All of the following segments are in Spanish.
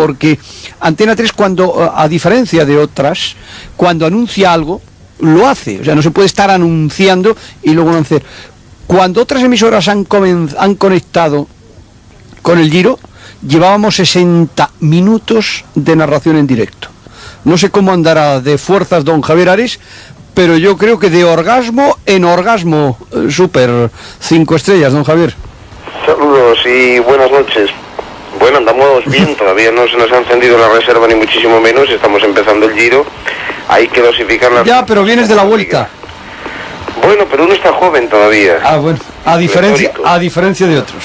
porque Antena 3 cuando, a diferencia de otras, cuando anuncia algo, lo hace. O sea, no se puede estar anunciando y luego no hacer. Cuando otras emisoras han conectado con el Giro, llevábamos 60 minutos de narración en directo. No sé cómo andará de fuerzas don Javier Ares, pero yo creo que de orgasmo en orgasmo, súper 5 estrellas, don Javier. Saludos y buenas noches. Bueno, andamos bien, todavía no se nos ha encendido la reserva ni muchísimo menos, estamos empezando el Giro, hay que dosificar la... Ya, pero vienes de la vuelta. Bueno, pero uno está joven todavía. Ah, bueno, a diferencia de otros.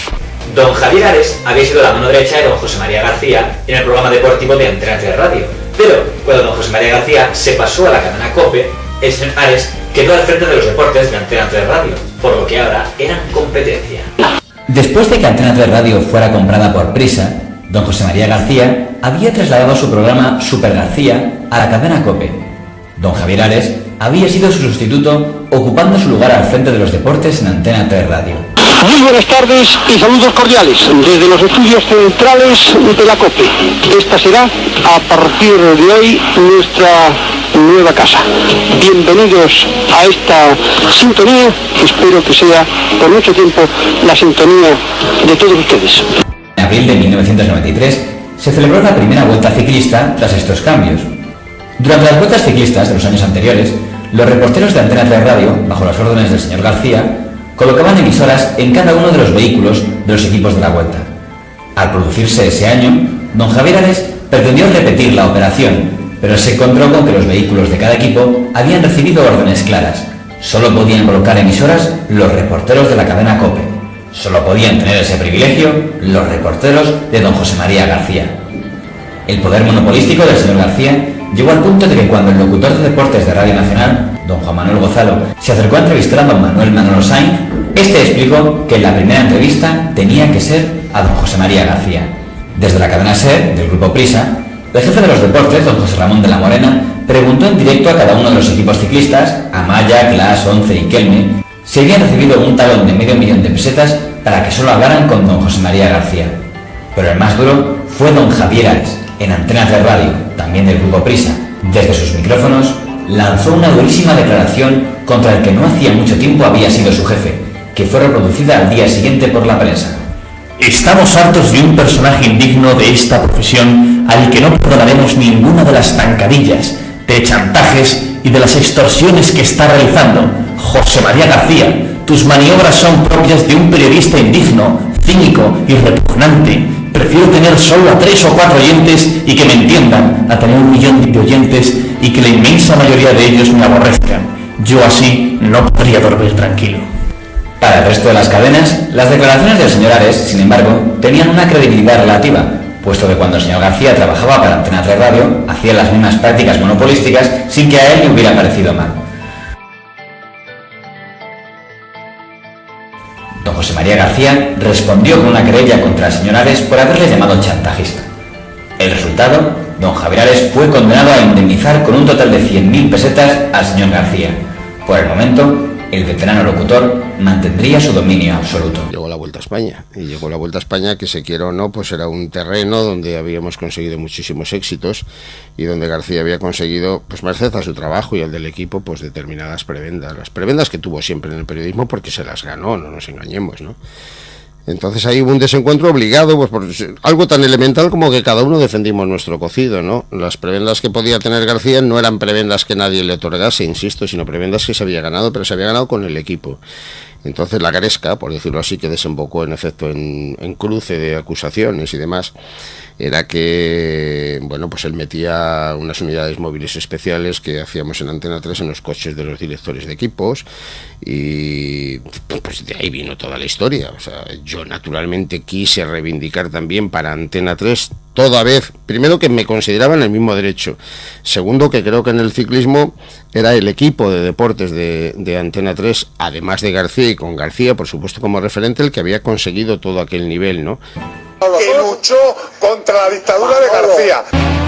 Don Javier Ares había sido la mano derecha de don José María García en el programa deportivo de Antena 3 Radio, pero cuando don José María García se pasó a la cadena COPE, el señor Ares quedó al frente de los deportes de Antena 3 Radio, por lo que ahora eran competencia. Después de que Antena 3 Radio fuera comprada por Prisa, don José María García había trasladado su programa Super García a la cadena COPE. Don Javier Ares había sido su sustituto, ocupando su lugar al frente de los deportes en Antena 3 Radio. Muy buenas tardes y saludos cordiales desde los estudios centrales de la COPE. Esta será, a partir de hoy, nuestra nueva casa. Bienvenidos a esta sintonía, que espero que sea por mucho tiempo la sintonía de todos ustedes. En abril de 1993 se celebró la primera vuelta ciclista tras estos cambios. Durante las vueltas ciclistas de los años anteriores, los reporteros de Antena 3 Radio, bajo las órdenes del señor García, colocaban emisoras en cada uno de los vehículos de los equipos de la vuelta. Al producirse ese año, don Javier Ares pretendió repetir la operación, pero se encontró con que los vehículos de cada equipo habían recibido órdenes claras. Solo podían colocar emisoras los reporteros de la cadena COPE. Solo podían tener ese privilegio los reporteros de don José María García. El poder monopolístico del señor García llegó al punto de que cuando el locutor de deportes de Radio Nacional, don Juan Manuel Gozalo, se acercó a entrevistar a don Manuel Manolo Sainz, este explicó que en la primera entrevista tenía que ser a don José María García. Desde la cadena SER, del grupo Prisa, el jefe de los deportes, don José Ramón de la Morena, preguntó en directo a cada uno de los equipos ciclistas, Amaya, Clas, Once y Kelme, si habían recibido un talón de $500,000 de pesetas para que solo hablaran con don José María García. Pero el más duro fue don Javier Ares, en Antena 3 Radio, también del grupo Prisa. Desde sus micrófonos, lanzó una durísima declaración contra el que no hacía mucho tiempo había sido su jefe, que fue reproducida al día siguiente por la prensa. Estamos hartos de un personaje indigno de esta profesión al que no perdonaremos ninguna de las zancadillas, de chantajes y de las extorsiones que está realizando. José María García, tus maniobras son propias de un periodista indigno, cínico y repugnante. Prefiero tener solo a 3 o 4 oyentes y que me entiendan, a tener 1 millón de oyentes y que la inmensa mayoría de ellos me aborrezcan. Yo así no podría dormir tranquilo. Para el resto de las cadenas, las declaraciones del señor Ares, sin embargo, tenían una credibilidad relativa, puesto que cuando el señor García trabajaba para Antena 3 Radio, hacía las mismas prácticas monopolísticas sin que a él le hubiera parecido mal. Don José María García respondió con una querella contra el señor Ares por haberle llamado chantajista. El resultado, don Javier Ares fue condenado a indemnizar con un total de 100.000 pesetas al señor García. Por el momento, el veterano locutor mantendría su dominio absoluto. Llegó la Vuelta a España, y llegó la Vuelta a España que, se quiera o no, pues era un terreno donde habíamos conseguido muchísimos éxitos y donde García había conseguido, pues merced a su trabajo y al del equipo, pues determinadas prebendas, las prebendas que tuvo siempre en el periodismo porque se las ganó, no nos engañemos, ¿no? Entonces ahí hubo un desencuentro obligado, pues por algo tan elemental como que cada uno defendimos nuestro cocido, ¿no? Las prebendas que podía tener García no eran prebendas que nadie le otorgase, insisto, sino prebendas que se había ganado, pero se había ganado con el equipo. Entonces la gresca, por decirlo así, que desembocó en efecto en cruce de acusaciones y demás, era que, bueno, pues él metía unas unidades móviles especiales que hacíamos en Antena 3 en los coches de los directores de equipos y pues de ahí vino toda la historia. O sea, yo naturalmente quise reivindicar también para Antena 3 toda vez, primero que me consideraban el mismo derecho, segundo que creo que en el ciclismo era el equipo de deportes de Antena 3, además de García y con García por supuesto como referente, el que había conseguido todo aquel nivel, ¿no? Que luchó contra la dictadura de García.